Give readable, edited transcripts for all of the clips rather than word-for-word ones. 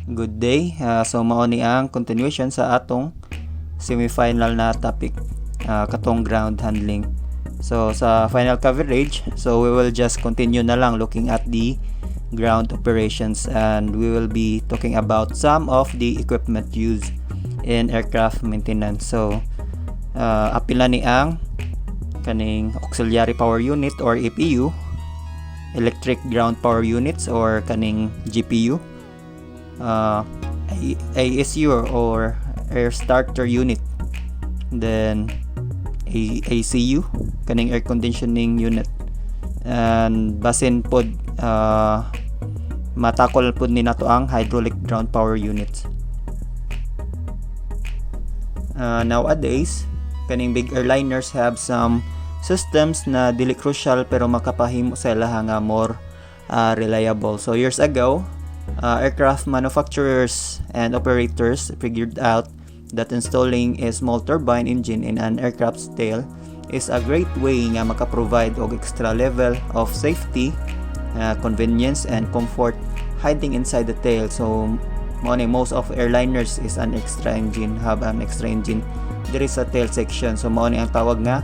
Good day. So mao ni ang continuation sa atong semifinal na topic katong ground handling. So sa final coverage, so we will just continue na lang looking at the ground operations, and we will be talking about some of the equipment used in aircraft maintenance. So apila ni ang kaning auxiliary power unit or APU, electric ground power units or kaning GPU, ASU or air starter unit, then ACU kaning air conditioning unit, and basin pod matakol pod ni nato ang hydraulic ground power units. Nowadays kaning big airliners have some systems na dili crucial pero makapahimo sa ilaha nga more reliable. So years ago, aircraft manufacturers and operators figured out that installing a small turbine engine in an aircraft's tail is a great way nga makaprovide og extra level of safety, convenience and comfort hiding inside the tail. So most of airliners is an extra engine, have an extra engine diri sa tail section. So mao ni ang tawag nga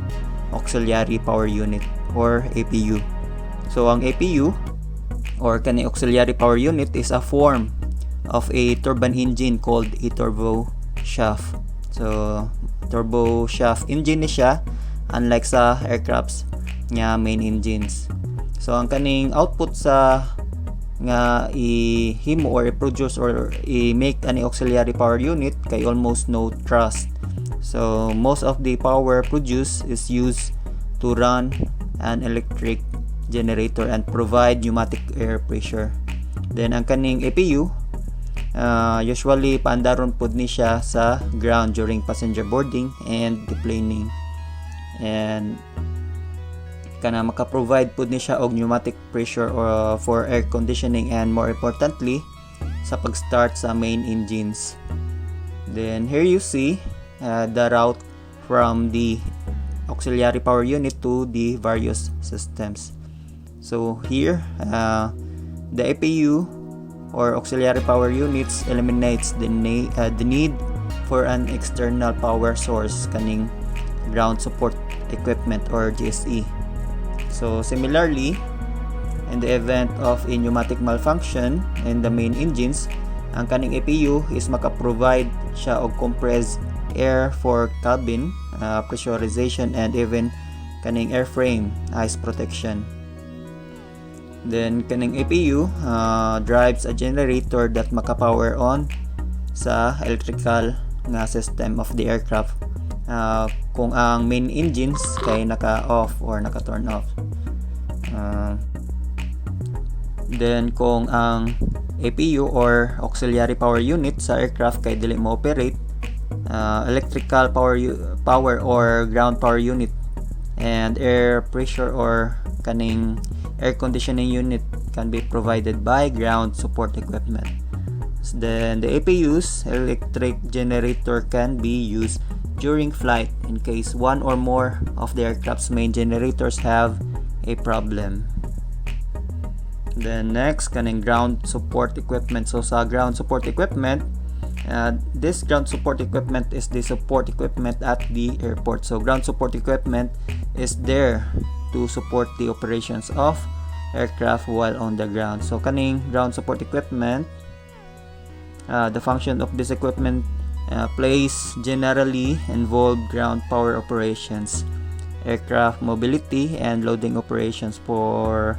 auxiliary power unit or APU. So ang APU or kani auxiliary power unit is a form of a turbine engine called a turbo shaft. So turbo shaft engine ni siya, unlike sa aircrafts nga main engines. So ang kaning output sa nga i-himo or i-produce or i-make ani auxiliary power unit kay almost no thrust. So most of the power produced is used to run an electric generator and provide pneumatic air pressure. Then ang kaning APU usually paandaron pod ni siya sa ground during passenger boarding and deplaning, and kana maka-provide pod ni siya og pneumatic pressure or for air conditioning and more importantly sa pag-start sa main engines. Then here you see the route from the auxiliary power unit to the various systems. So here the APU or auxiliary power units eliminates the need for an external power source kaning ground support equipment or GSE. So similarly, in the event of a pneumatic malfunction in the main engines, ang kaning APU is maka-provide siya og compressed air for cabin pressurization and even kaning airframe ice protection. Then kaning APU drives a generator that maka-power on sa electrical nga system of the aircraft kung ang main engines kay naka-off or naka-turn off. Then kung ang APU or auxiliary power unit sa aircraft kay dili mo operate, electrical power or ground power unit and air pressure or kaning air conditioning unit can be provided by ground support equipment. Then the APU's electric generator can be used during flight in case one or more of the aircraft's main generators have a problem. Then next kaning ground support equipment. So sa ground support equipment, this ground support equipment is the support equipment at the airport. So ground support equipment is there to support the operations of aircraft while on the ground. So kaning ground support equipment, the function of this equipment plays generally involve ground power operations, aircraft mobility and loading operations for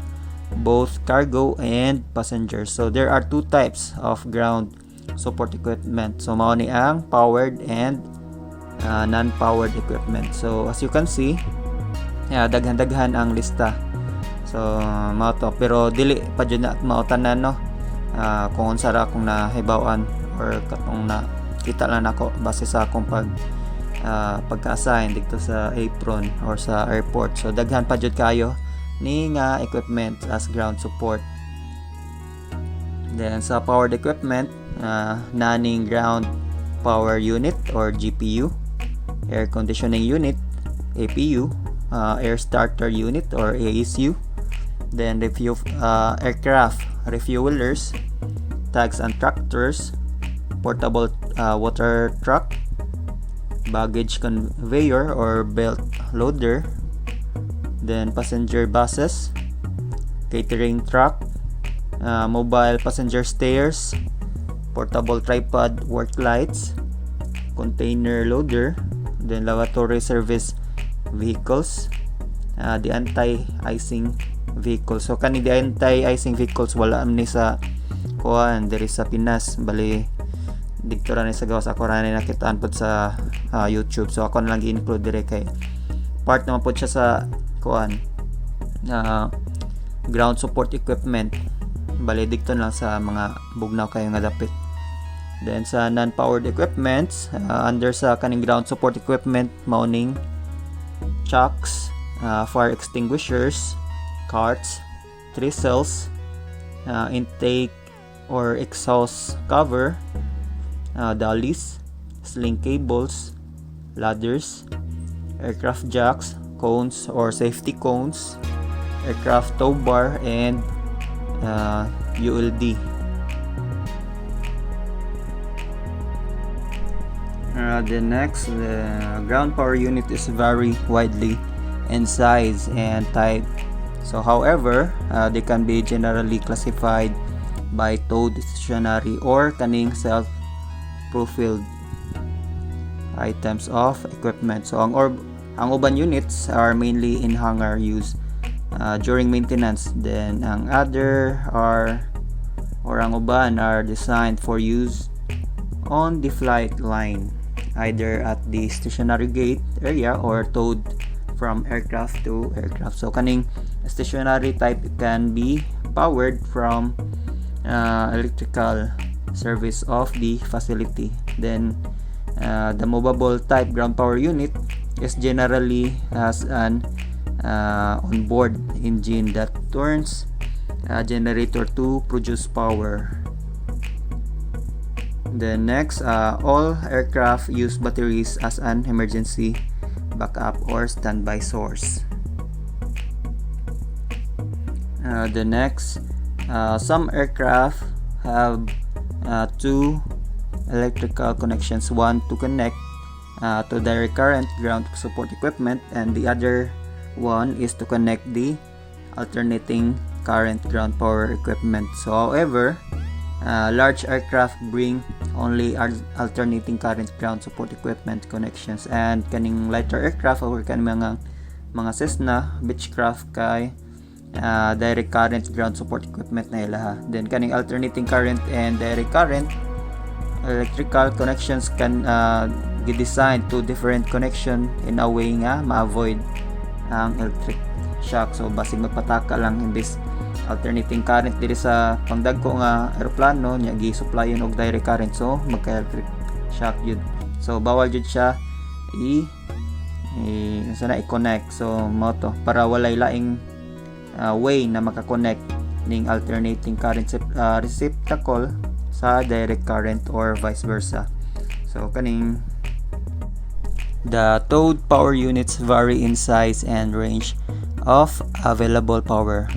both cargo and passengers. So there are two types of ground support equipment. So mao ni ang powered and non-powered equipment. So as you can see, daghan-daghan ang lista. So mao to, pero dili pa jud na mao tanan no. Kung unsa ra akong nahibaw-an or katong na kita lang nako base sa akong pagka-assign dito sa apron or sa airport. So daghan pa jud kayo ni nga equipment as ground support. Then sa powered equipment, naning ground power unit or GPU, air conditioning unit APU, air starter unit or ASU, then aircraft refuelers, Tugs and Tractors, portable water truck, baggage conveyor or belt loader, then passenger buses, catering truck, mobile passenger stairs, portable tripod work lights, container loader, then lavatory service vehicles, the anti-icing vehicles. So kani the anti-icing vehicles wala ni sa kuan diri sa Pinas, bali dikto ra ni sa gawas ako ra ni nakitaan pod sa YouTube. So ako na lang i-include dire kay part naman pod siya sa kuan ground support equipment, bali dikto lang sa mga bugnaw kayo nga dapit. Then sa non-powered equipments, under sa kaning ground support equipment, mounting chucks, fire extinguishers, carts, trestles, intake or exhaust cover, dollies, sling cables, ladders, aircraft jacks, cones or safety cones, aircraft tow bar, and ULD. The next, the ground power unit is very widely in size and type. So however, they can be generally classified by towed stationary or kaning self-profiled items of equipment. So ang uban units are mainly in hangar use during maintenance. Then ang other are ang uban are designed for use on the flight line, either at the stationary gate area or towed from aircraft to aircraft. So kaning stationary type can be powered from electrical service of the facility. Then the movable type ground power unit is generally has an onboard engine that turns a generator to produce power. The next, all aircraft use batteries as an emergency backup or standby source. The next, some aircraft have two electrical connections, one to connect to direct current ground support equipment, and the other one is to connect the alternating current ground power equipment. So however, large aircraft bring only alternating current ground support equipment connections, and kaning lighter aircraft or kaning mga Cessna Beechcraft kay direct current ground support equipment na ilaha. Then kaning alternating current and direct current electrical connections can gi-design to different connection in a way nga ma-avoid ang electric shock. So basig magpataka lang imbis alternating current diri sa pangdagko nga eroplano nya gi-supplyon og direct current, so magka-electric shock yun. So bawal jud siya i-connect. So mo to para walay laing way na maka-connect ning alternating current receptacle sa direct current or vice versa. So kaning the towed power units vary in size and range of available power.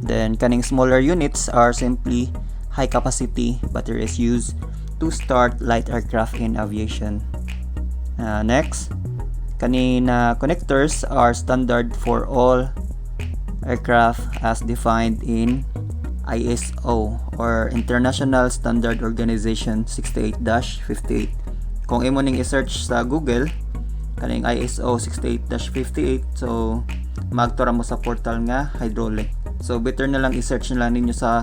Then kaning smaller units are simply high capacity batteries used to start light aircraft in aviation. Next, kaning connectors are standard for all aircraft as defined in ISO or International Standard Organization 68-58. Kung imo ning i-search sa Google kaning ISO 68-58, so magtura mo sa portal nga hydraulic. So better na lang i-search na lang ninyo sa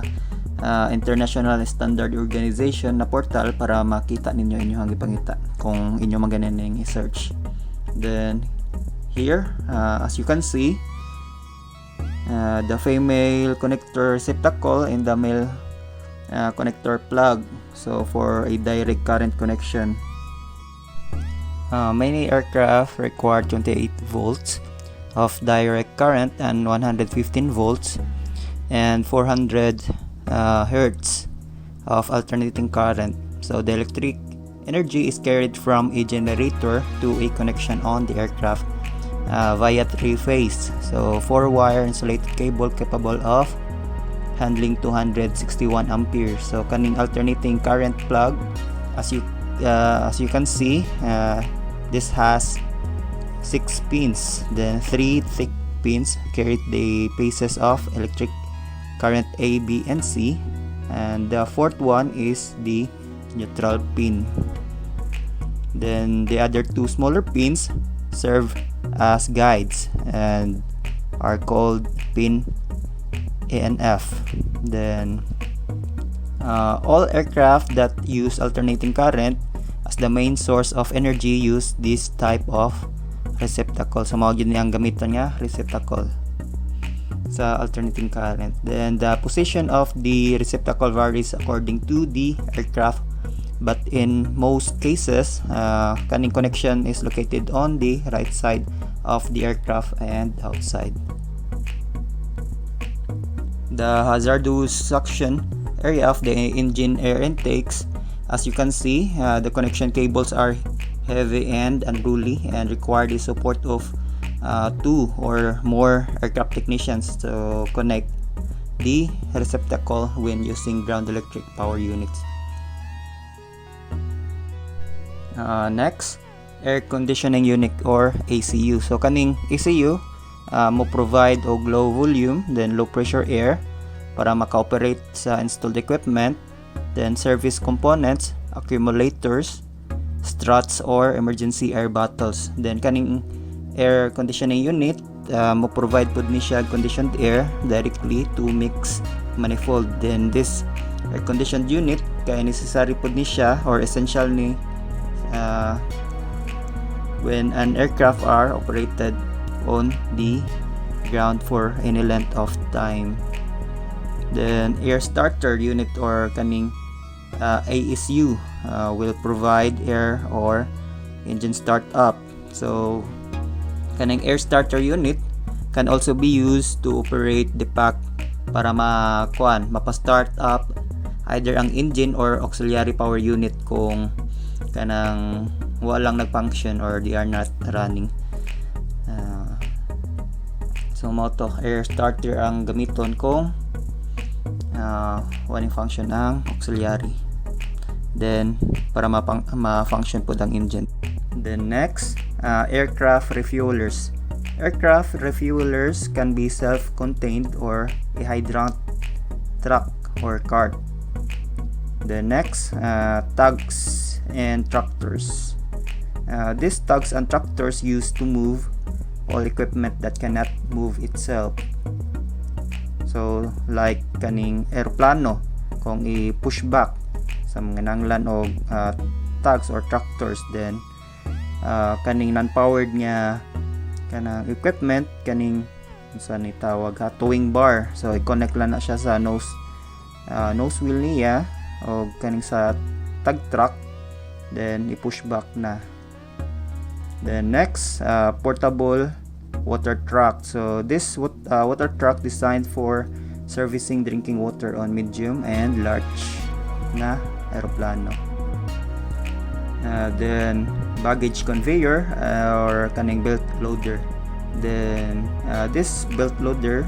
International Standard Organization na portal para makita ninyo inyong gipangita kung inyo maganan ning i-search. Then here, as you can see, the female connector receptacle and the male connector plug, so for a direct current connection. Many aircraft require 28 volts of direct current and 115 volts and 400 hertz of alternating current. So the electric energy is carried from a generator to a connection on the aircraft via three-phase, so 4-wire insulated cable capable of handling 261 ampere. So kaning alternating current plug, as you can see, this has 6 pins, then 3 thick pins carry the phases of electric current A, B, and C, and the fourth one is the neutral pin. Then the other 2 smaller pins serve as guides and are called pin A and F. Then all aircraft that use alternating current as the main source of energy use this type of receptacle. So mao gyud ni ang gamiton nga receptacle sa alternating current. Then the position of the receptacle varies according to the aircraft, but in most cases kaning connection is located on the right side of the aircraft and outside. The hazardous suction area of the engine air intakes, as you can see, the connection cables are heavy and unruly and require the support of 2 or more aircraft technicians to connect the receptacle when using ground electric power units. Next, air conditioning unit or ACU. So kaning ACU mo provide og low volume then low pressure air para maka-operate sa installed equipment, then service components, accumulators, struts or emergency air bottles. Then kaning air conditioning unit mo provide pud ni siya conditioned air directly to mix manifold. Then this air conditioned unit kay necessary pud ni siya or essential ni when an aircraft are operated on the ground for any length of time. Then air starter unit or kaning ASU will provide air or engine start up. So kaning air starter unit can also be used to operate the pack para mapa-start up either ang engine or auxiliary power unit kung kanang walang nag-function or they are not running. So mo to air starter ang gamiton kung walang function ang auxiliary, then para ma-function po ang engine. Then next, aircraft refuelers. Aircraft refuelers can be self-contained or a hydraulic truck or cart. The next, tugs and tractors. These tugs and tractors used to move all equipment that cannot move itself. So like kaning aeroplano kung i-push back sa mga nanglan o tugs or tractors, then kaning non-powered nga kanang equipment kaning unsa ni tawag towing bar, so i-connect lang na siya sa nose wheel niya o kaning sa tug truck, then i-push back na. Then next, portable water truck. So this water truck designed for servicing drinking water on medium and large na aeroplano. Then baggage conveyor or kaning belt loader. Then this belt loader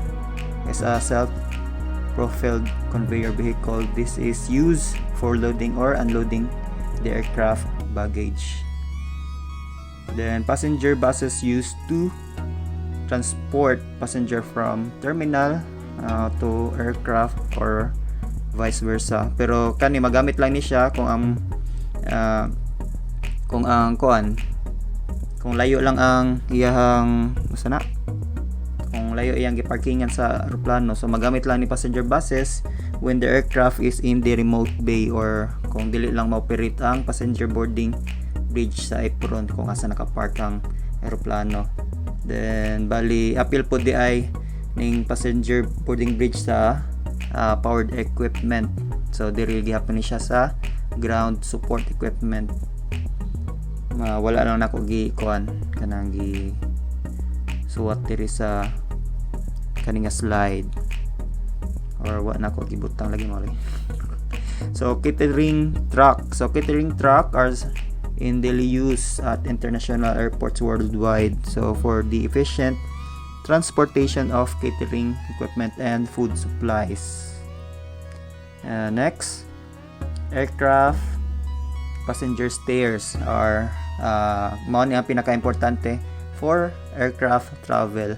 is a self-propelled conveyor vehicle. This is used for loading or unloading the aircraft baggage. Then passenger buses used to transport passenger from terminal to aircraft or vice versa. Pero kani magamit lang ni siya kung layo lang ang iyang kung layo iyang giparkingan sa eroplano. So magamit lang ni passenger buses when the aircraft is in the remote bay or kung dili lang ma-operate ang passenger boarding bridge sa apron kung asa nakapark ang eroplano. Then bali appeal po di ay ning passenger boarding bridge sa powered equipment. So diri gihapon ni siya sa ground support equipment. Wala lang nako kanang gi suwat diri sa kaninga slide or wa nako gibutang lagi mo. So catering truck. So catering truck are in daily use at international airports worldwide. So for the efficient transportation of catering equipment and food supplies. Next, aircraft passenger stairs are mao ni ang pinaka-importante for aircraft travel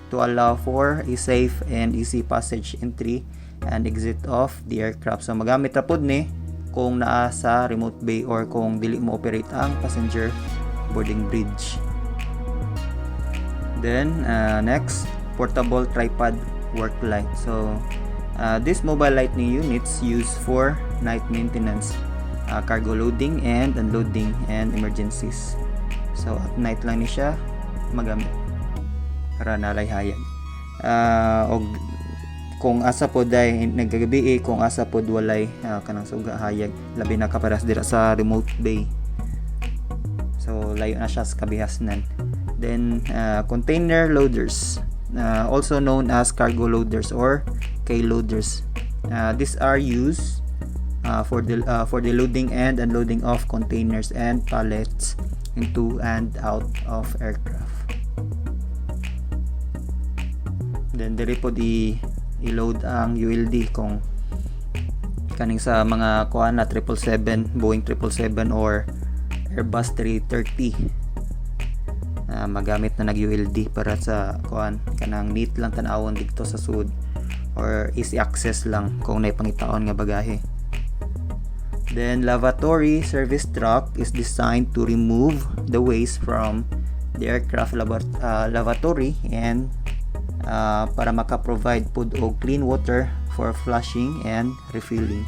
to allow for a safe and easy passage entry and exit of the aircraft. So magamit ra pud ni kung naa sa remote bay or kung dili mo operate ang passenger boarding bridge. Then next, portable tripod work light. So this mobile lighting units used for night maintenance, cargo loading and unloading and emergencies. So at night lang ni siya magamit para nalay hayag. Og kung asa pod ay nagagabi kung asa pod walay kanang suga hayag, labi na kaparas dira sa remote bay. So layo na siya sa kabihasnan. Then container loaders, also known as cargo loaders or K-loaders. These are used for the loading and unloading of containers and pallets into and out of aircraft. Then diri po i-load ang ULD kung kaning sa mga kuan na 777, Boeing 777 or Airbus 330. Magamit na nag-ULD para sa kuan kanang neat lang tan-awon dito sa sud or easy access lang kung nay pangitaon nga bagahe. Then lavatory service truck is designed to remove the waste from the aircraft lavatory and para maka-provide food o clean water for flushing and refilling.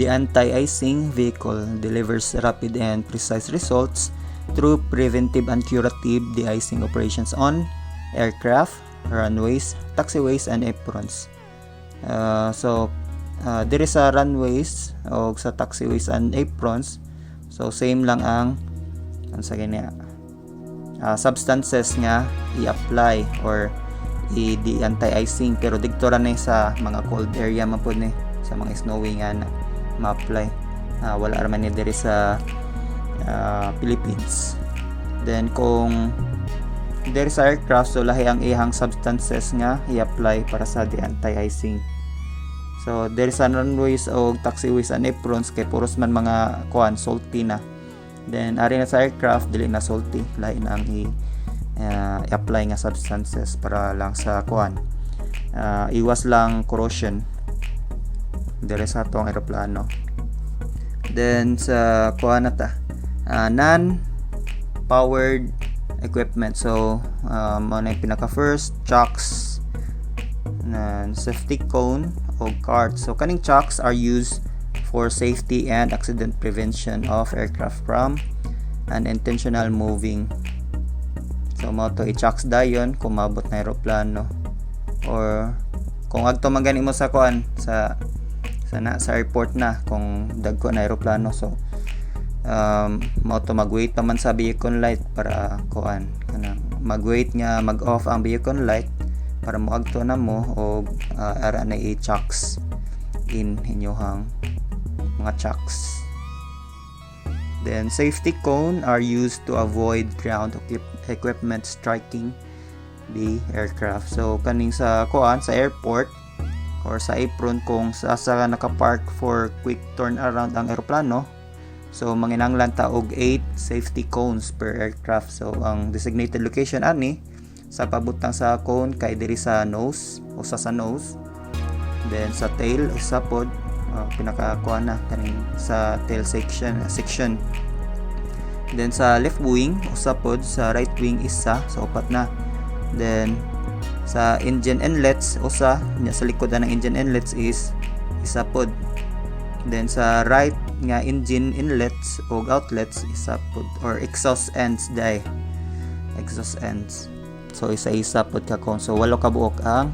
The anti-icing vehicle delivers rapid and precise results through preventive and curative de-icing operations on aircraft, runways, taxiways, and aprons. Diri sa runways o sa taxiways and aprons, so same lang ang sa kanya substances nga i-apply or i-anti-icing, pero dito ra na sa mga cold area man pod ni sa mga snowy nga na ma-apply. Wala ra man ni diri sa Philippines. Then kung diri sa aircraft, so lahi ang ihang substances nga i-apply para sa anti-icing. So diri sa runways o taxiways and aprons kay puros man mga kuan salty na. Then ari na sa aircraft dili na salty, lahi na ang i-apply nga substances para lang sa kuan iwas lang corrosion diri sa atong eroplano. Then sa kuan nata non-powered equipment, so mo na pinaka first, chocks, safety cone o cart. So kaning chocks are used for safety and accident prevention of aircraft from unintentional moving. So mo to i-chocks dayon kung mabot na aeroplano or kung agto magani mo sa kuan sa airport na kung dagko na aeroplano. So mo to mag-wait pa man sa beacon light para kuan kanang mag-wait nga mag-off ang beacon light para moagto na mo o ara na i-chocks in inyohang mga chocks. Then safety cone are used to avoid ground equipment striking the aircraft. So kaning sa kuan sa airport or sa apron kung sa naka-park for quick turn around ang eroplano, so manginanglan ta og 8 safety cones per aircraft. So ang designated location ani sa pabutang sa cone kay diri sa nose o sa nose, then sa tail isa pod pinakakuha na kaning sa tail section, then sa left wing usa pod, sa right wing isa, so upat na. Then sa engine inlets usa nya sa likod ng engine inlets is isa pod. Then sa right nga engine inlets o outlets isa pod, or exhaust ends exhaust ends, so isa pod ka cone. So walo ka buok ang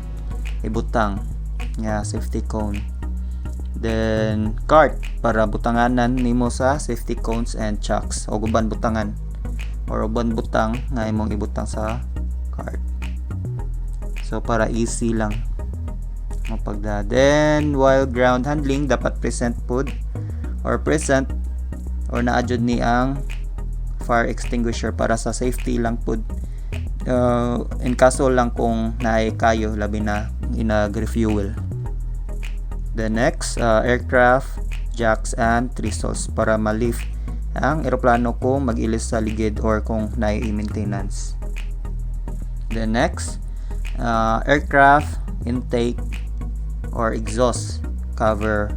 ibutang nga safety cone. Then cart para butanganan nimo sa safety cones and chocks o uban butangan or uban butang nga imong ibutang sa cart. So para easy lang mapagda. Then while ground handling dapat present or naadjud ni ang fire extinguisher para sa safety lang pod. In kaso lang kung naay kayo labi na inag-refuel. The next, aircraft jacks and trestles para ma-lift ang eroplano kung mag-ilis sa ligid or kung nai-maintenance. The next, aircraft intake or exhaust cover.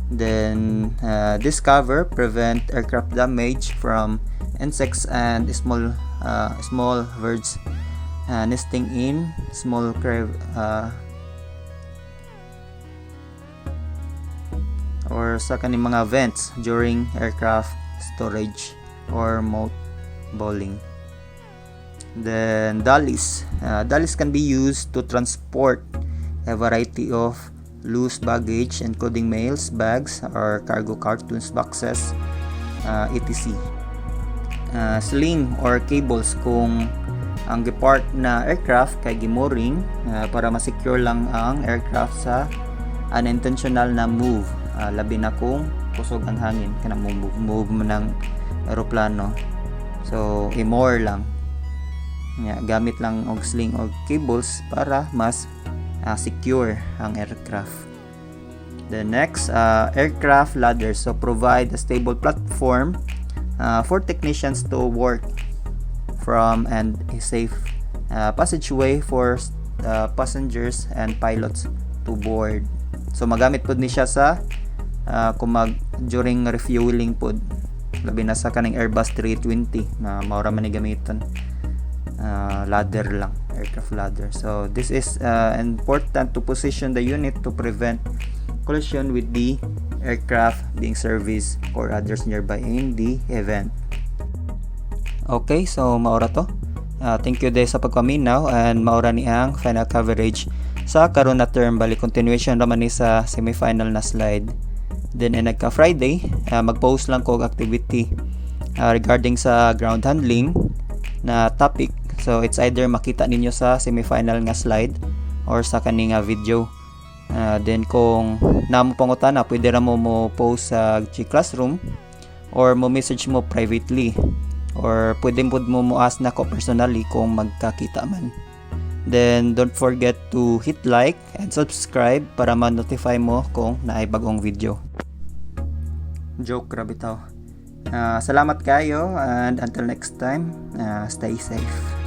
Then this cover prevent aircraft damage from insects and small birds nesting in small or sa kaning mga vents during aircraft storage or mothballing. Then dollies. Dollies can be used to transport a variety of loose baggage including mails, bags, or cargo cartoons, boxes, etc. Sling or cables kung ang gipart na aircraft kay gimooring para ma-secure lang ang aircraft sa unintentional na move, labi na kung kusog ang hangin kana move ng eroplano. So i-moor lang gamit lang og sling or cables para mas secure ang aircraft. The next, aircraft ladders, so provide a stable platform for technicians to work from and a safe passageway for passengers and pilots to board. So magamit pod ni siya sa during refueling pod, labi na sa kaning Airbus 320 na maura man ni gamiton ladder lang, aircraft ladder. So this is important to position the unit to prevent collision with the aircraft being serviced or others nearby in the event. Okay, so maura to. Thank you sa pagpaminaw and maura ni ang final coverage sa karon na term, bali continuation raman ni sa semifinal na slide. Then nagka Friday, mag-post lang ko activity regarding sa ground handling na topic. So it's either makita ninyo sa semifinal nga slide or sa kaning video. Then kung namo pangutana, pwede ra mo post sa G-Classroom or mo message mo privately or pwede mo ask na ko personally kung magkakita man. Then don't forget to hit like and subscribe para ma-notify mo kung naay bagong video. Joke ra bitaw. Salamat kayo and until next time, stay safe.